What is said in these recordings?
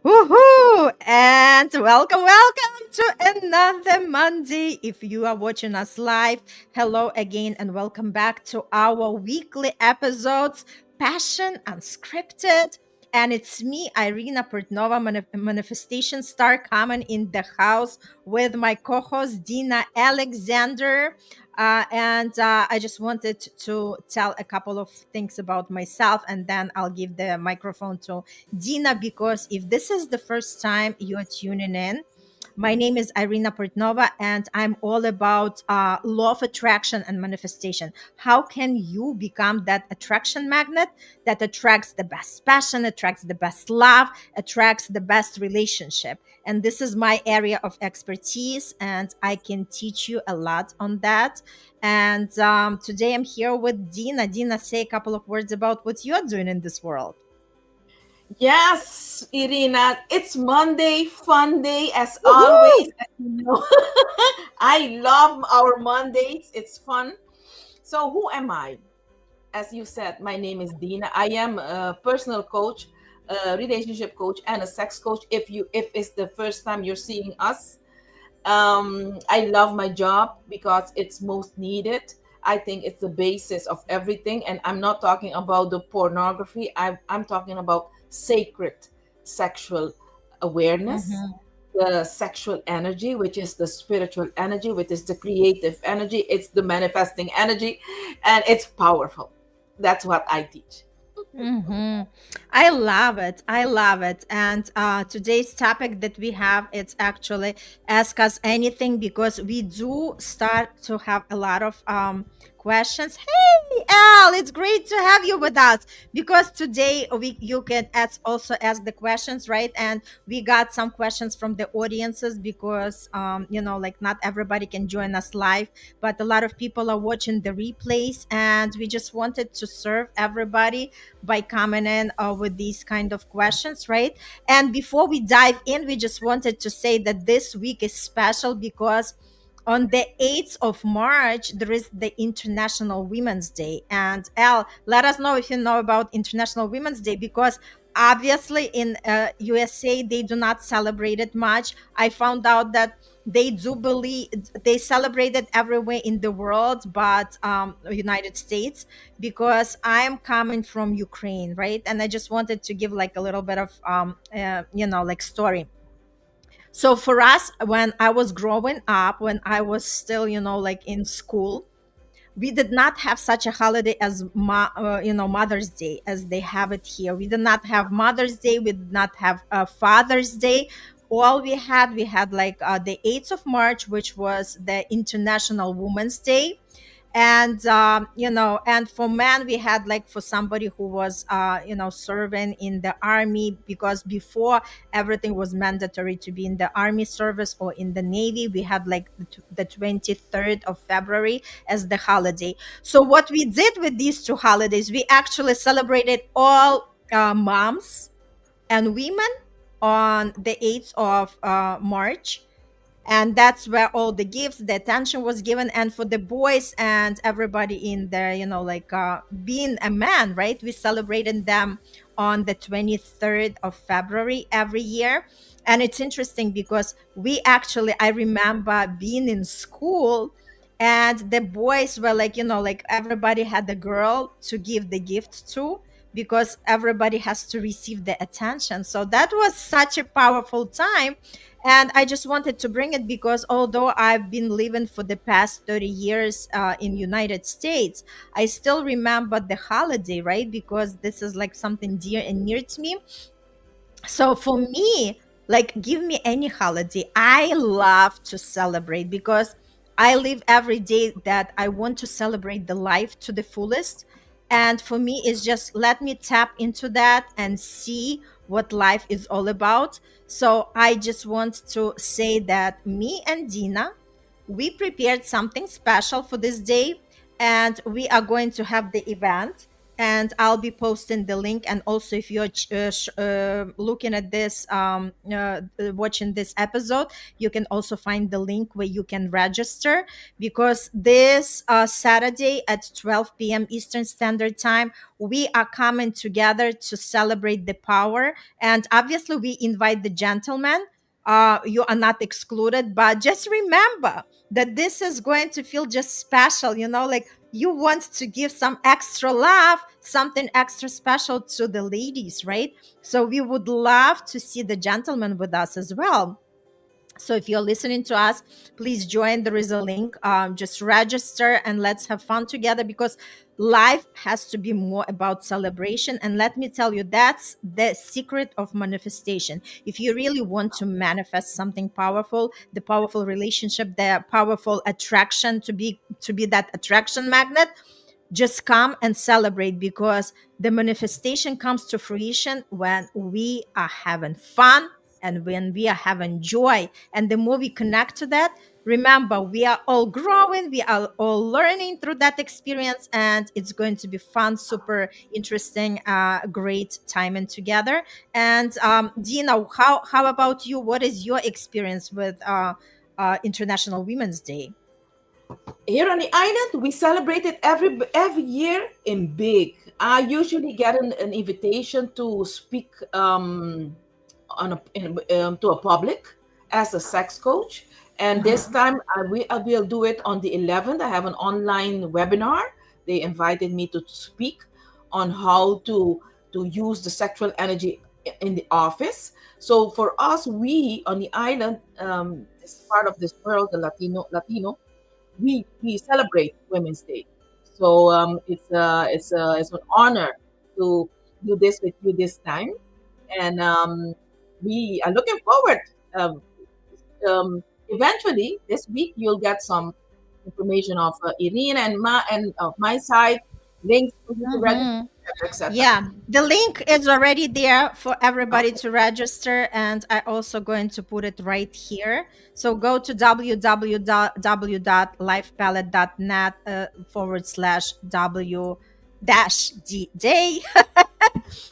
Woohoo! And welcome to another Monday. If you are watching us live, hello again and welcome back to our weekly episodes, Passion Unscripted. And it's me, Irina Portnova, manifestation star, coming in the house with my co-host Dina Alexander. And I just wanted to tell a couple of things about myself, and then I'll give the microphone to Dina, because if this is the first time you're tuning in, my name is Irina Portnova, and I'm all about law of attraction and manifestation. How can you become that attraction magnet that attracts the best passion, attracts the best love, attracts the best relationship? And this is my area of expertise, and I can teach you a lot on that. And today I'm here with Dina. Dina, say a couple of words about what you're doing in this world. Yes, Irina, it's Monday, fun day as always. Woohoo! As you know, I love our Mondays. It's fun. So, who am I? As you said, my name is Dina. I am a personal coach, a relationship coach, and a sex coach. If it's the first time you're seeing us, I love my job because it's most needed. I think it's the basis of everything. And I'm not talking about the pornography, I'm talking about sacred sexual awareness, Mhm. the sexual energy, which is the spiritual energy, which is the creative energy, it's the manifesting energy, and it's powerful. That's what I teach. Hmm. I love it. I love it. And today's topic that we have, it's actually ask us anything, because we do start to have a lot of questions. Hey, Al, it's great to have you with us, because today we you can also ask the questions, right? And we got some questions from the audiences, because like not everybody can join us live, but a lot of people are watching the replays, and we just wanted to serve everybody by coming in with these kind of questions, right? And before we dive in, we just wanted to say that this week is special, because on the 8th of March, there is the International Women's Day. And Al, let us know if you know about International Women's Day, because obviously in USA, they do not celebrate it much. I found out that they do believe they celebrate it everywhere in the world, but United States, because I'm coming from Ukraine, right? And I just wanted to give like a little bit of like story. So for us, when I was growing up, when I was still, like in school, we did not have such a holiday as Mother's Day as they have it here. We did not have Mother's Day. We did not have Father's Day. All we had like the 8th of March, which was the International Women's Day. And and for men, we had like, for somebody who was serving in the army, because before everything was mandatory to be in the army service or in the navy, we had like the 23rd of February as the holiday. So what we did with these two holidays, we actually celebrated all moms and women on the 8th of March. And that's where all the gifts, the attention was given. And for the boys and everybody in there, like being a man, right, we celebrated them on the 23rd of February every year. And it's interesting, because we actually, I remember being in school, and the boys were like, like everybody had a girl to give the gift to, because everybody has to receive the attention. So that was such a powerful time. And I just wanted to bring it, because although I've been living for the past 30 years in United States, I still remember the holiday, right? Because this is like something dear and near to me. So for me, like, give me any holiday, I love to celebrate, because I live every day that I want to celebrate the life to the fullest. And for me, it's just let me tap into that and see what life is all about. So I just want to say that me and Dina, we prepared something special for this day, and we are going to have the event. and I'll be posting the link. And also, if you're looking at this, watching this episode, you can also find the link where you can register, because this Saturday at 12 p.m. Eastern Standard Time, we are coming together to celebrate the power. And obviously, we invite the gentlemen. You are not excluded, but just remember that this is going to feel just special, like you want to give some extra love, something extra special to the ladies, right? So we would love to see the gentlemen with us as well. So if you're listening to us, please join. There is a link. Just register and let's have fun together, because life has to be more about celebration. And let me tell you, that's the secret of manifestation. If you really want to manifest something powerful, the powerful relationship, the powerful attraction, to be that attraction magnet, just come and celebrate, because the manifestation comes to fruition when we are having fun and when we are having joy. And the more we connect to that, remember, we are all growing, we are all learning through that experience, and it's going to be fun, super interesting, great timing together. And Dina, how about you? What is your experience with International Women's Day? Here on the island, we celebrate it every year in big. I usually get an invitation to speak to a public as a sex coach, and this time I will do it on the 11th. I have an online webinar. They invited me to speak on how to use the sexual energy in the office. So for us, we on the island, this part of this world, the Latino, we celebrate Women's Day. So it's an honor to do this with you this time, and we are looking forward. Um, Eventually this week you'll get some information of Irina and of my side, links for you to register, Mhm. etc. Yeah, the link is already there for everybody to register, and I also going to put it right here. So go to www.lifepalette.net /w dash d day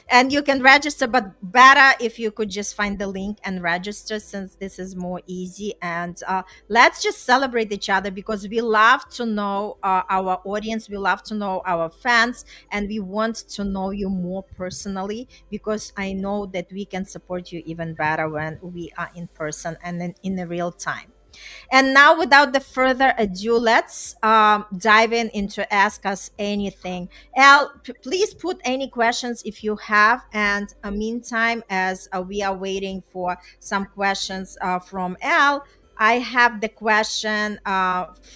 and you can register, but better if you could just find the link and register, since this is more easy. And let's just celebrate each other, because we love to know our audience, we love to know our fans, and we want to know you more personally, because I know that we can support you even better when we are in person and in the real time. And now, without the further ado, let's dive into Ask Us Anything. Al, please put any questions if you have. And meantime, as we are waiting for some questions from Al, I have the question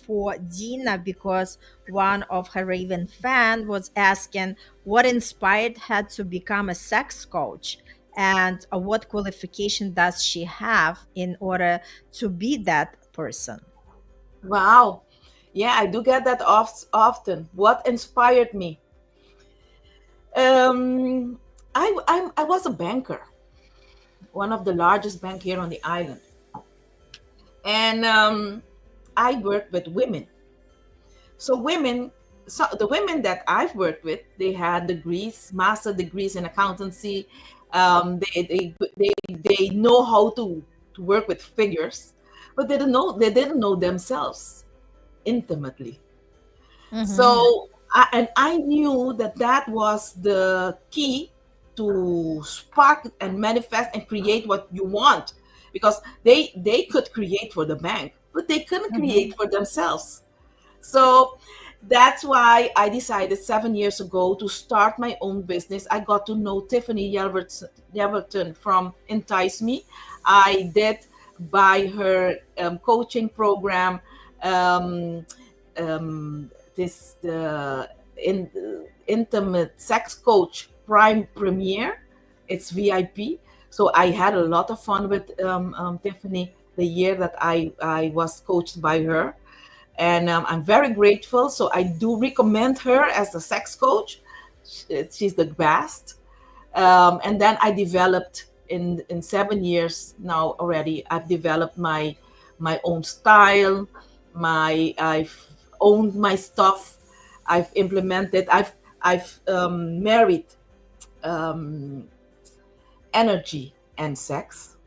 for Dina, because one of her Raven fan was asking what inspired her to become a sex coach, and what qualification does she have in order to be that person. Wow. Yeah, I do get that often. What inspired me? Um, I was a banker, one of the largest bank here on the island, and I worked with women. So the women that I've worked with, they had degrees, master degrees in accountancy. They know how to work with figures, but they didn't know themselves intimately. Mm-hmm. So and I knew that that was the key to spark and manifest and create what you want, because they could create for the bank, but they couldn't Mm-hmm. create for themselves. So that's why I decided 7 years ago to start my own business. I got to know Tiffany Yelverton from Entice Me. I did buy her coaching program. Um, this the in intimate sex coach prime premiere. It's VIP. So I had a lot of fun with Tiffany the year that I was coached by her, and I'm very grateful. So I do recommend her as a sex coach. She's the best. And then I developed in 7 years now already. I've developed my own style. I've owned my stuff. I've implemented. I've married um, energy and sex,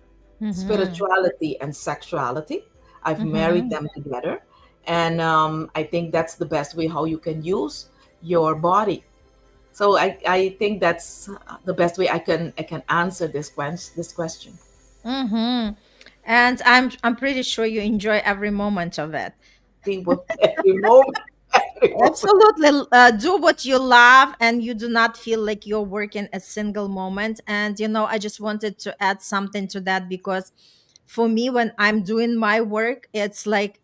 Mm-hmm. spirituality and sexuality. I've married Mm-hmm. them together. And I think that's the best way how you can use your body. So I think that's the best way I can answer this question. Mm-hmm. And I'm pretty sure you enjoy every moment of it. Every moment, every moment. Absolutely. Do what you love, and you do not feel like you're working a single moment. And, I just wanted to add something to that because for me, when I'm doing my work, it's like,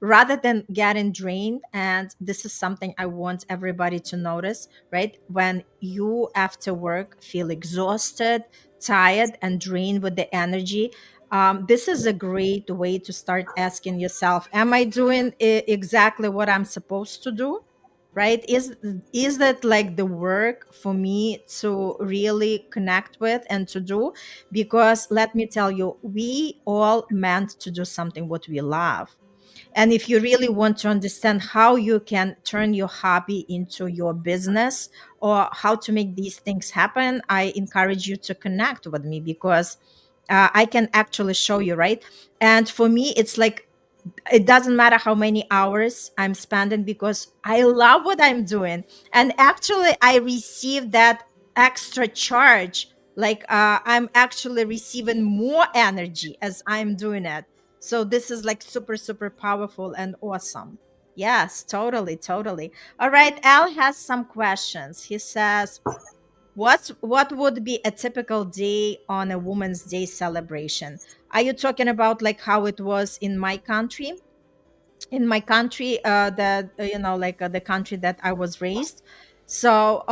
rather than getting drained, and this is something I want everybody to notice, right? When you after work feel exhausted, tired, and drained with the energy, this is a great way to start asking yourself, am I doing exactly what I'm supposed to do? Right? Is that like the work for me to really connect with and to do? Because let me tell you, we all meant to do something what we love. And if you really want to understand how you can turn your hobby into your business, or how to make these things happen, I encourage you to connect with me because I can actually show you, right? And for me, it's like it doesn't matter how many hours I'm spending because I love what I'm doing. And actually, I receive that extra charge. Like I'm actually receiving more energy as I'm doing it. So this is like super, super powerful and awesome. Yes, totally, totally. All right, Al has some questions. He says, what would be a typical day on a Women's Day celebration? Are you talking about like how it was in my country? In my country, that like the country that I was raised. So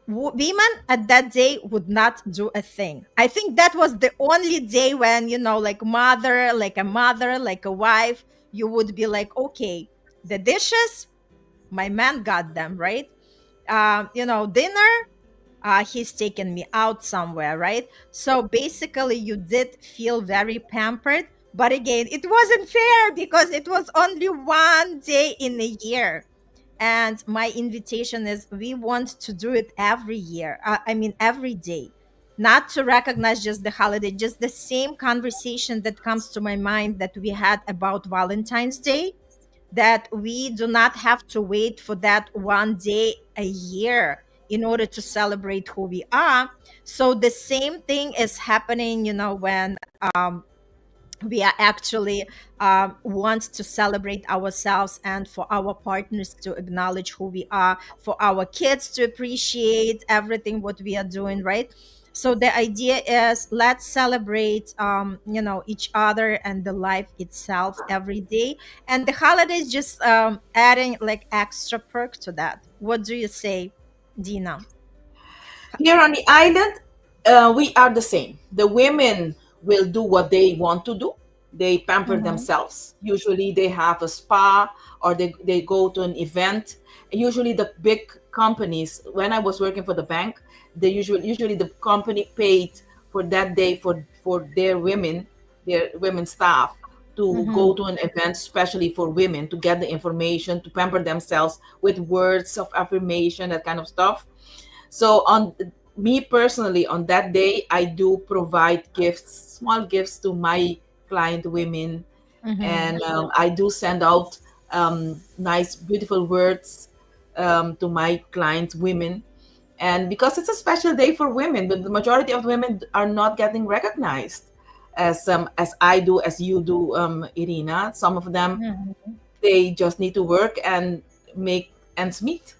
women at that day would not do a thing. I think that was the only day when, like mother, like a wife, you would be like, okay, the dishes, my man got them, right? Dinner, he's taken me out somewhere, right? So basically, you did feel very pampered. But again, it wasn't fair because it was only one day in a year. And my invitation is we want to do it every year. I mean, every day. Not to recognize just the holiday, just the same conversation that comes to my mind that we had about Valentine's Day, that we do not have to wait for that one day a year in order to celebrate who we are. So the same thing is happening, when um, we are actually want to celebrate ourselves and for our partners to acknowledge who we are, for our kids to appreciate everything what we are doing, right? So the idea is let's celebrate each other and the life itself every day, and the holidays just adding like extra perk to that. What do you say, Dina? Here on the island, we are the same. The women will do what they want to do. They pamper Mm-hmm. themselves. Usually, they have a spa or they go to an event. Usually, the big companies. When I was working for the bank, usually the company paid for that day for their women staff to Mm-hmm. go to an event, especially for women, to get the information, to pamper themselves with words of affirmation, that kind of stuff. So on me personally, on that day, I do provide gifts, small gifts to my client women, Mm-hmm. and I do send out nice, beautiful words to my clients women. And because it's a special day for women, but the majority of women are not getting recognized as I do, as you do, Irina. Some of them, they just need to work and make ends meet.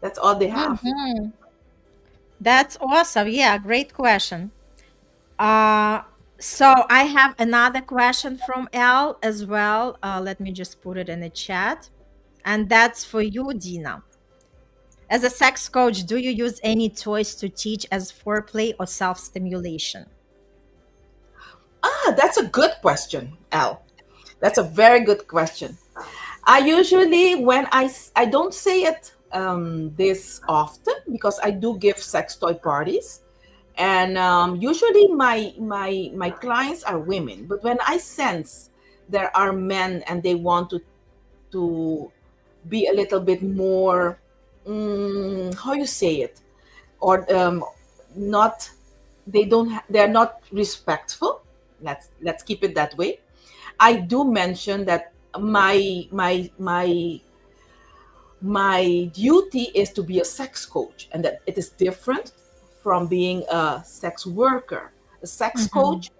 That's all they have. Mm-hmm. That's awesome. Yeah, great question. Uh, so I have another question from L as well. Let me just put it in the chat. And that's for you, Dina. As a sex coach, do you use any toys to teach as foreplay or self stimulation? That's a good question, Al. That's a very good question. I usually, when I don't say it this often because I do give sex toy parties, and usually my clients are women. But when I sense there are men and they want to be a little bit more how you say it, or not, they're not respectful. Let's keep it that way. I do mention that my duty is to be a sex coach, and that it is different from being a sex worker. A sex Mm-hmm. coach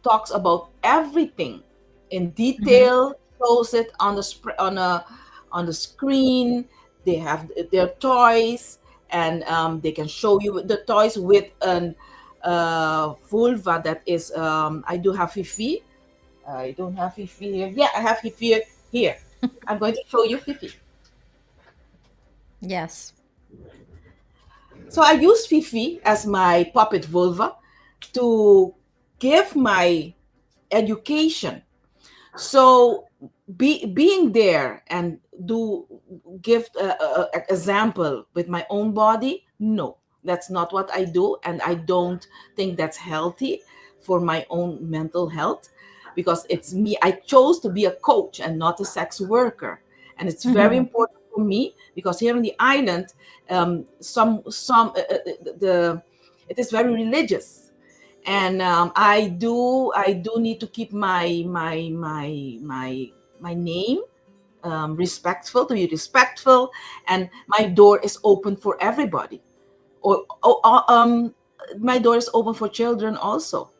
talks about everything in Mm-hmm. detail, shows it on on the screen. They have their toys, and they can show you the toys with an vulva that is. I do have Fifi. I don't have Fifi here. Yeah, I have Fifi here. I'm going to show you Fifi. Yes. So I use Fifi as my puppet vulva to give my education. So being there and do give a example with my own body, no, that's not what I do, and I don't think that's healthy for my own mental health, because it's me. I chose to be a coach and not a sex worker, and it's very Mm-hmm. important for me because here on the island, some the it is very religious, and I do need to keep my name respectful, to be respectful, and my door is open for everybody. Or my door is open for children also.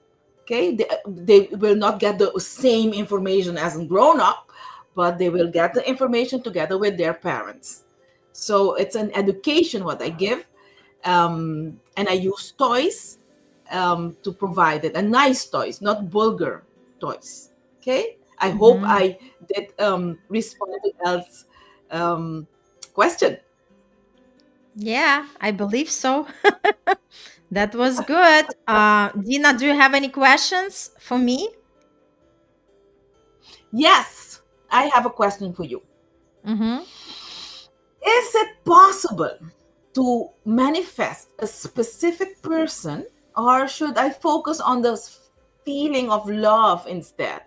Okay, they will not get the same information as a grown up, but they will get the information together with their parents. So it's an education what I give, and I use toys to provide it, and nice toys, not vulgar toys. Okay, I hope Mm-hmm. I did respond to Elle's um, question. Yeah, I believe so. That was good. Dina, do you have any questions for me? Yes, I have a question for you. Mm-hmm. Is it possible to manifest a specific person, or should I focus on the feeling of love instead?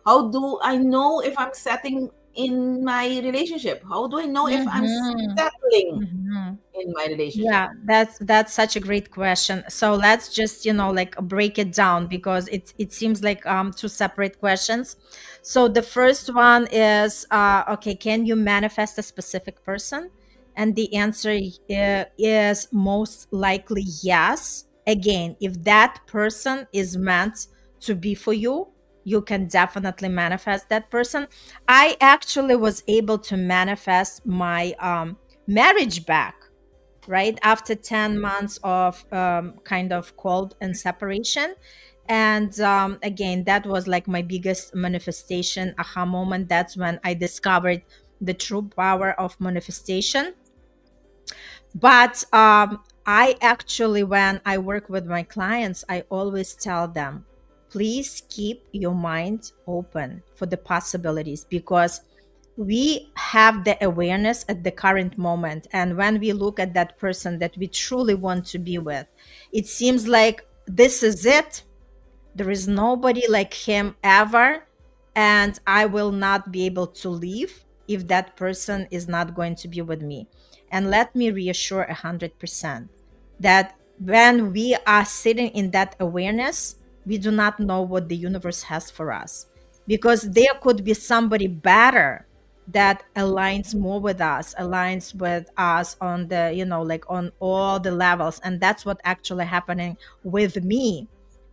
How do I know if I'm setting in my relationship? How do I know if I'm Mm-hmm. settling Mm-hmm. in my relationship? Yeah, that's such a great question. So let's just, like break it down because it seems like two separate questions. So the first one is okay, can you manifest a specific person? And the answer is most likely yes. Again, if that person is meant to be for you, you can definitely manifest that person. I actually was able to manifest my marriage back, right after 10 months of kind of cold and separation. And again, that was like my biggest manifestation aha moment. That's when I discovered the true power of manifestation. But I actually, when I work with my clients, I always tell them, please keep your mind open for the possibilities, because we have the awareness at the current moment. And when we look at that person that we truly want to be with, it seems like this is it. There is nobody like him ever. And I will not be able to leave if that person is not going to be with me. And let me reassure 100% that when we are sitting in that awareness, we do not know what the universe has for us, because there could be somebody better that aligns more with us, aligns with us on the, like on all the levels. And that's what actually happening with me.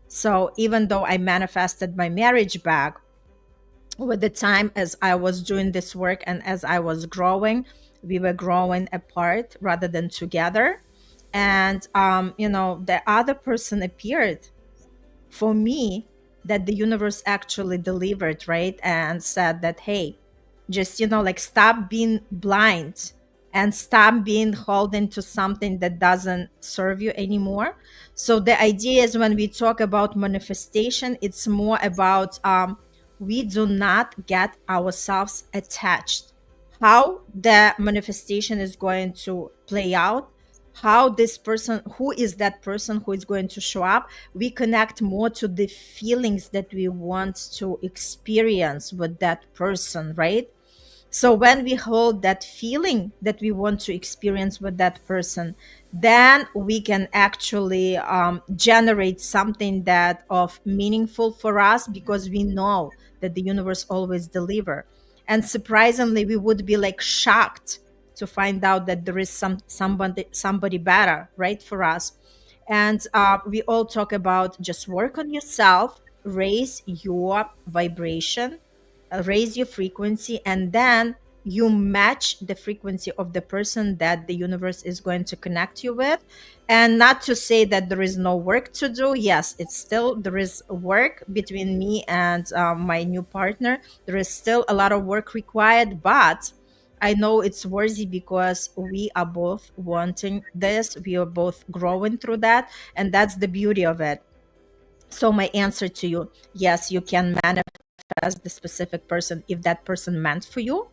So even though I manifested my marriage back, with the time as I was doing this work and as I was growing, we were growing apart rather than together. And the other person appeared for me, that the universe actually delivered, right? And said that, hey, just, like stop being blind and stop being holding to something that doesn't serve you anymore. So the idea is, when we talk about manifestation, it's more about we do not get ourselves attached. How the manifestation is going to play out, how this person, who is that person who is going to show up, we connect more to the feelings that we want to experience with that person, right? So when we hold that feeling that we want to experience with that person, then we can actually generate something that of meaningful for us, because we know that the universe always deliver. And surprisingly, we would be like shocked to find out that there is somebody better, right, for us. And we all talk about just work on yourself, raise your vibration, raise your frequency, and then you match the frequency of the person that the universe is going to connect you with. And not to say that there is no work to do. Yes, it's still, there is work between me and my new partner. There is still a lot of work required, but I know it's worthy, because we are both wanting this, we are both growing through that, and that's the beauty of it. So my answer to you, yes, you can manifest as the specific person if that person meant for you.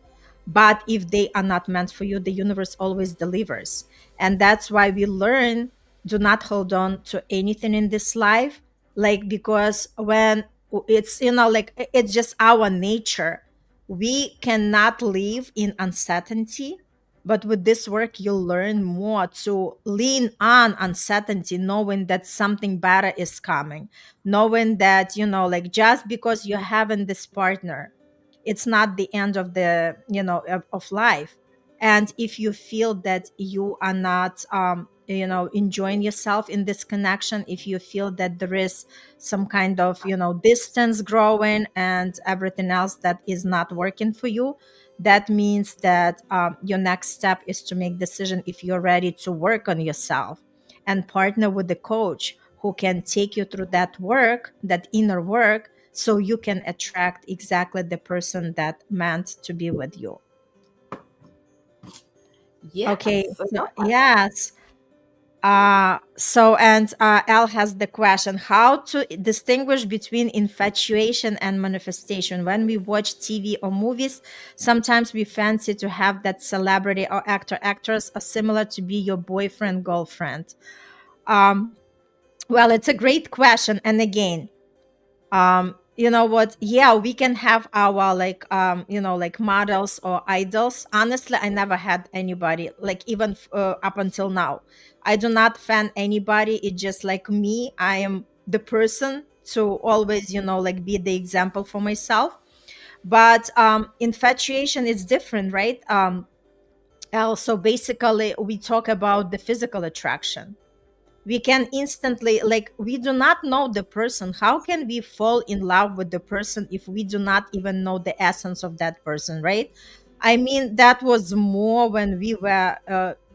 But if they are not meant for you, the universe always delivers. And that's why we learn, do not hold on to anything in this life. Like, because when it's, like, it's just our nature. We cannot live in uncertainty. But with this work, you'll learn more to lean on uncertainty, knowing that something better is coming, knowing that, like, just because you're having this partner, it's not the end of the, of life. And if you feel that you are not enjoying yourself in this connection, if you feel that there is some kind of, distance growing and everything else that is not working for you, that means that your next step is to make decision if you're ready to work on yourself and partner with the coach who can take you through that work, that inner work, so you can attract exactly the person that meant to be with you. Okay, Yes, I so love that. yes. And Al has the question, how to distinguish between infatuation and manifestation. When we watch TV or movies, sometimes we fancy to have that celebrity or actress are similar to be your boyfriend, girlfriend. Um, well, it's a great question. And again, you know what, yeah, we can have our, like, like models or idols. Honestly, I never had anybody, like, even up until now, I do not fan anybody. It's just like me, I am the person to always, like, be the example for myself. But infatuation is different, right? Also, basically, we talk about the physical attraction. We can instantly, like, we do not know the person. How can we fall in love with the person if we do not even know the essence of that person, right? I mean, that was more when we were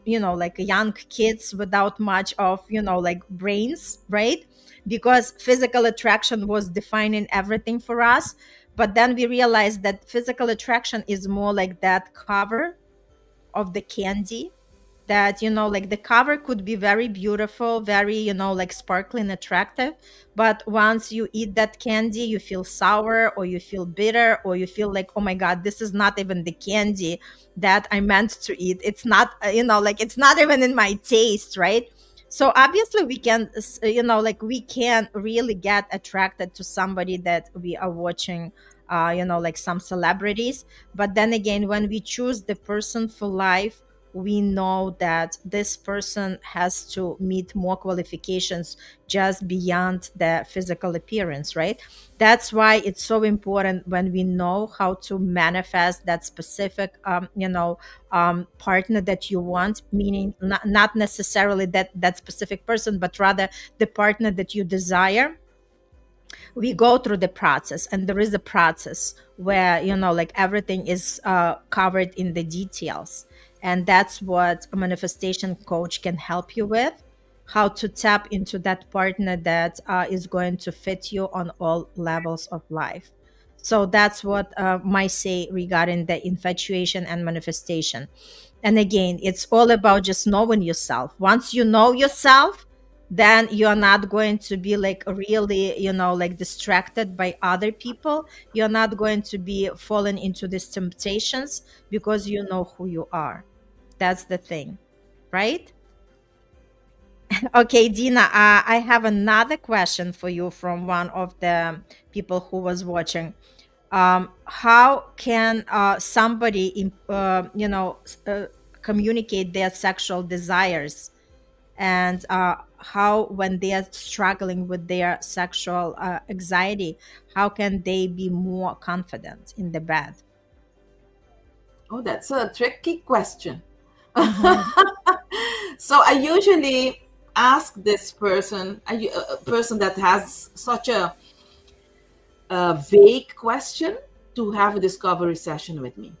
like young kids without much of, like, brains, right? Because physical attraction was defining everything for us. But then we realized that physical attraction is more like that cover of the candy, that, like, the cover could be very beautiful, very, like, sparkling, attractive, but once you eat that candy, you feel sour, or you feel bitter, or you feel like, oh my god, this is not even the candy that I meant to eat. It's not, like, it's not even in my taste, right? So obviously we can like, we can really get attracted to somebody that we are watching, like some celebrities. But then again, when we choose the person for life, we know that this person has to meet more qualifications just beyond the physical appearance, right? That's why it's so important when we know how to manifest that specific partner that you want, meaning not necessarily that specific person, but rather the partner that you desire. We go through the process, and there is a process where, like, everything is covered in the details. And that's what a manifestation coach can help you with, how to tap into that partner that is going to fit you on all levels of life. So that's what my say regarding the infatuation and manifestation. And again, it's all about just knowing yourself. Once you know yourself, then you're not going to be, like, really, like, distracted by other people. You're not going to be falling into these temptations, because you know who you are. That's the thing, right? Okay, Dina, I have another question for you from one of the people who was watching. how can somebody communicate their sexual desires, and how, when they are struggling with their sexual anxiety, how can they be more confident in the bed? Oh, that's a tricky question. Hmm. So I usually ask this person, a person that has such a vague question, to have a discovery session with me.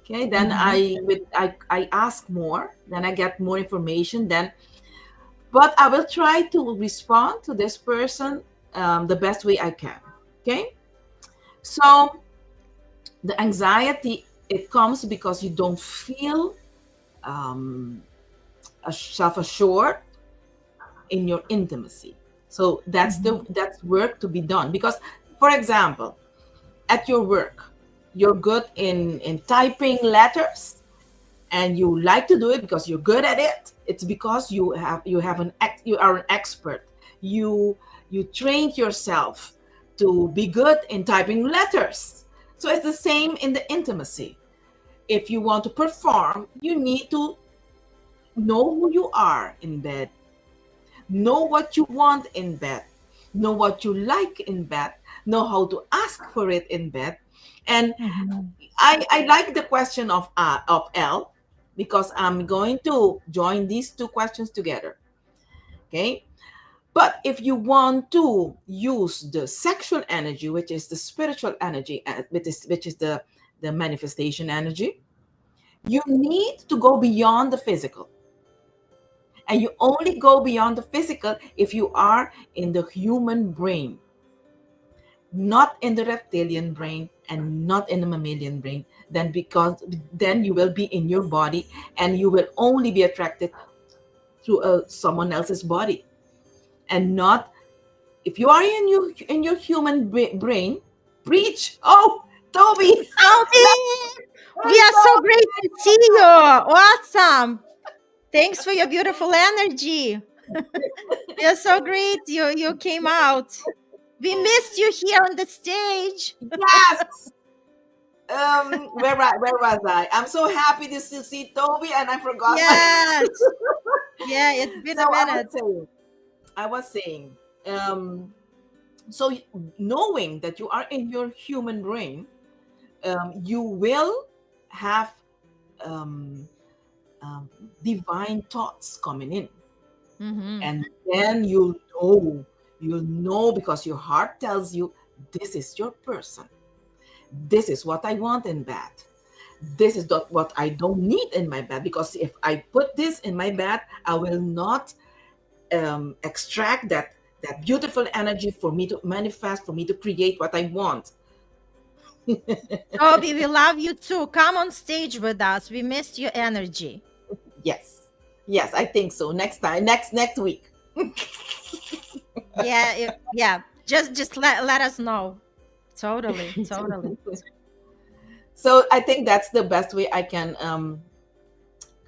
Okay, then Hmm. I ask more, then I get more information, then but I will try to respond to this person the best way I can. Okay, so the anxiety, it comes because you don't feel um, self-assured in your intimacy. So Hmm. that's work to be done. Because, for example, at your work, you're good in typing letters, and you like to do it because you're good at it. It's because you are an expert. You trained yourself to be good in typing letters. So it's the same in the intimacy. If you want to perform, you need to know who you are in bed, know what you want in bed, know what you like in bed, know how to ask for it in bed. And Hmm. I like the question of L, because I'm going to join these two questions together. Okay. But if you want to use the sexual energy, which is the spiritual energy, which is the manifestation energy, you need to go beyond the physical. And you only go beyond the physical if you are in the human brain, not in the reptilian brain and not in the mammalian brain. Then, because then you will be in your body, and you will only be attracted to someone else's body, and not, if you are in your human brain. Preach. Oh, Toby. Toby, we Hey, are so Toby. great to see you. Awesome. Thanks for your beautiful energy. We are so great you came out. We missed you here on the stage. Yes. Where was I? I'm so happy to see Toby, and I forgot my. Yes. Yeah, it's been So a I was minute. saying, I was saying, um, so knowing that you are in your human brain, you will have um, um, divine thoughts coming in, Hmm. and then you'll know because your heart tells you, this is your person. This is what I want in bed. This is not what I don't need in my bed, because if I put this in my bed, I will not extract that beautiful energy for me to manifest, for me to create what I want. Toby, we love you too. Come on stage with us. We missed your energy. Yes, yes, I think so. Next time, next week. Yeah, yeah. Just let us know. Totally, totally. So I think that's the best way I can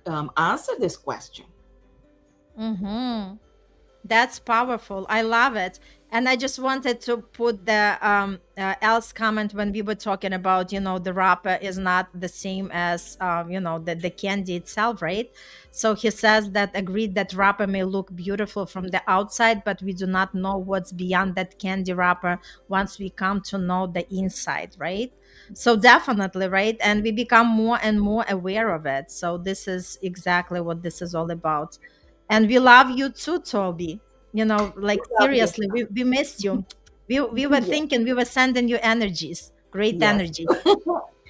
answer this question. Mm-hmm. That's powerful. I love it. And I just wanted to put the else comment when we were talking about, the wrapper is not the same as, the candy itself, right? So he says that agreed that wrapper may look beautiful from the outside, but we do not know what's beyond that candy wrapper once we come to know the inside, right? So definitely, right? And we become more and more aware of it. So this is exactly what this is all about. And we love you too, Toby. Like Love you. seriously, we missed you. We were Yes, thinking, we were sending you energies, great yes. energy.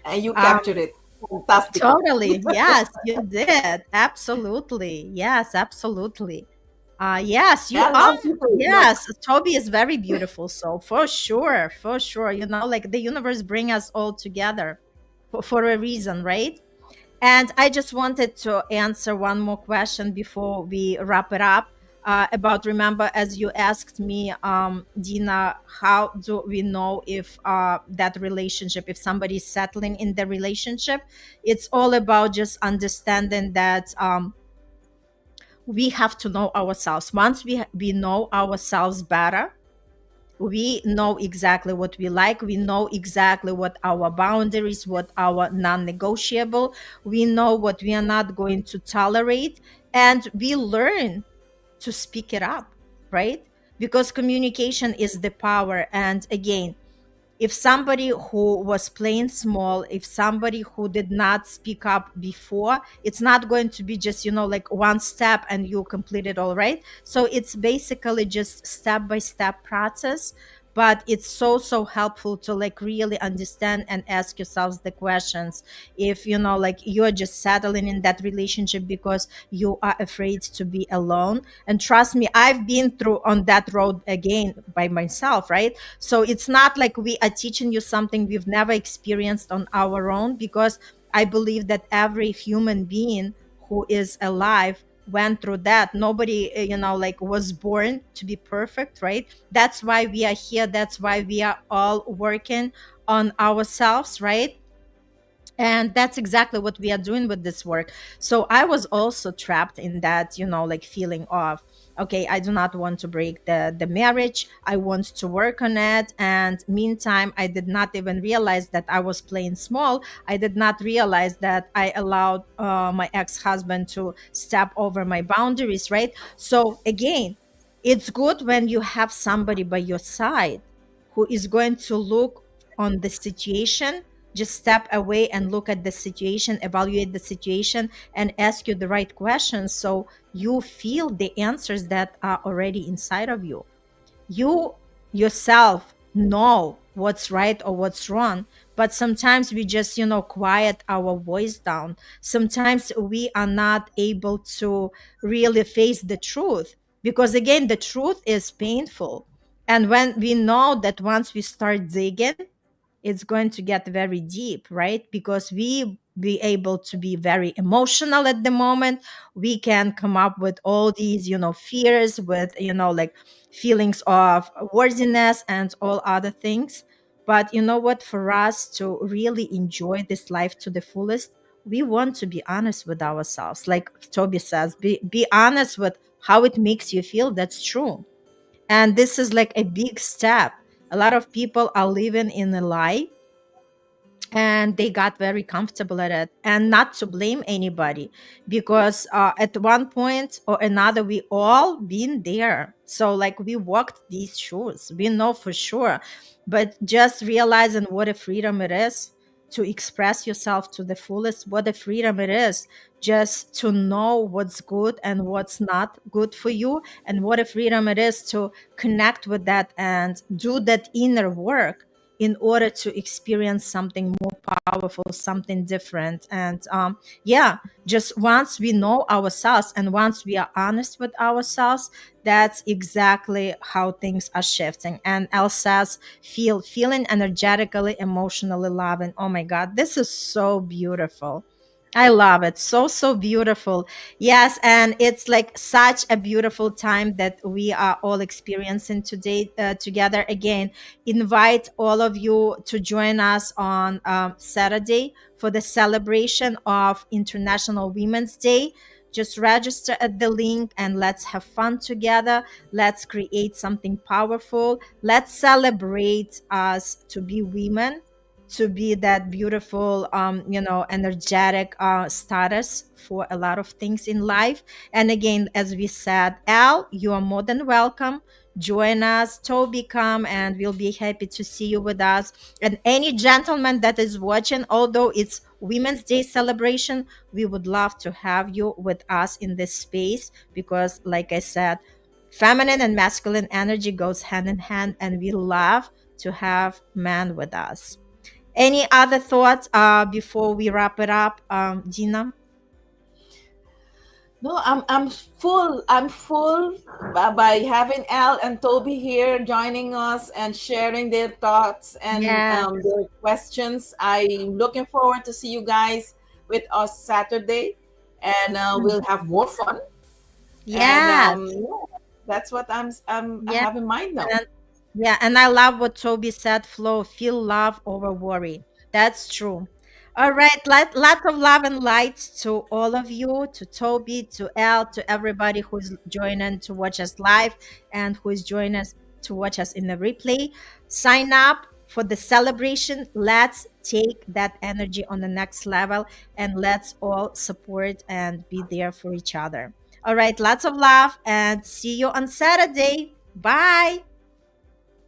And you Um, captured it fantastically. Totally. Yes, you did. Absolutely. Yes, absolutely. Yes, you I are. love you too. Look. Yes, Toby is very beautiful. So for sure, for sure, like the universe bring us all together for a reason, right? And I just wanted to answer one more question before we wrap it up. About, remember, as you asked me, Dina, how do we know if that relationship, if somebody's settling in the relationship? It's all about just understanding that we have to know ourselves. Once we know ourselves better, We know exactly what we like. We know exactly what our boundaries, what our non-negotiable. We know what we are not going to tolerate, and we learn to speak it up, right? Because communication is the power. And again, if somebody who was playing small, if somebody who did not speak up before, it's not going to be just, like one step and you complete it all, right? So it's basically just step by step process. But it's so so helpful to like really understand and ask yourselves the questions. If like you're just settling in that relationship because you are afraid to be alone, and trust me, I've been through on that road again by myself, right? So it's not like we are teaching you something we've never experienced on our own, because I believe that every human being who is alive went through that. Nobody, like was born to be perfect, right? That's why we are here. That's why we are all working on ourselves, right? And that's exactly what we are doing with this work. So I was also trapped in that, like feeling of, okay, I do not want to break the marriage, I want to work on it. And meantime, I did not even realize that I was playing small. I did not realize that I allowed my ex-husband to step over my boundaries, right? So again, it's good when you have somebody by your side who is going to look on the situation, just step away and look at the situation, evaluate the situation, and ask you the right questions, so you feel the answers that are already inside of you. You yourself know what's right or what's wrong, but sometimes we just, quiet our voice down. Sometimes we are not able to really face the truth, because again, the truth is painful. And when we know that once we start digging, it's going to get very deep, right? Because we be able to be very emotional at the moment. We can come up with all these, fears, with, like feelings of worthiness and all other things. But you know what? For us to really enjoy this life to the fullest, we want to be honest with ourselves. Like Toby says, be honest with how it makes you feel. That's true. And this is like a big step. A lot of people are living in a lie, and they got very comfortable at it, and not to blame anybody, because at one point or another we all been there. So like we walked these shoes, we know for sure. But just realizing what a freedom it is to express yourself to the fullest, what a freedom it is just to know what's good and what's not good for you, and what a freedom it is to connect with that and do that inner work in order to experience something more powerful, something different. And yeah, just once we know ourselves and once we are honest with ourselves, that's exactly how things are shifting. And Elle says, feeling energetically, emotionally loving. Oh my God, this is so beautiful. I love it. So, so beautiful. Yes. And it's like such a beautiful time that we are all experiencing today together. Again, invite all of you to join us on Saturday for the celebration of International Women's Day. Just register at the link and let's have fun together. Let's create something powerful. Let's celebrate us to be women, to be that beautiful, energetic status for a lot of things in life. And again, as we said, Al, you are more than welcome. Join us. Toby, come, and we'll be happy to see you with us. And any gentleman that is watching, although it's Women's Day celebration, we would love to have you with us in this space, because, like I said, feminine and masculine energy goes hand in hand, and we love to have men with us. Any other thoughts before we wrap it up, Dina? No, I'm full. I'm full by having Al and Toby here joining us and sharing their thoughts and Yeah. their questions. I'm looking forward to see you guys with us Saturday, and we'll have more fun. And Yes. yeah, that's what I Yeah. have in mind now. And yeah, and I love what Toby said, Flo, feel love over worry. That's true. All right, lots of love and lights to all of you, to Toby, to Elle, to everybody who's joining to watch us live and who is joining us to watch us in the replay. Sign up for the celebration. Let's take that energy on the next level, and let's all support and be there for each other. All right, lots of love, and see you on Saturday. Bye.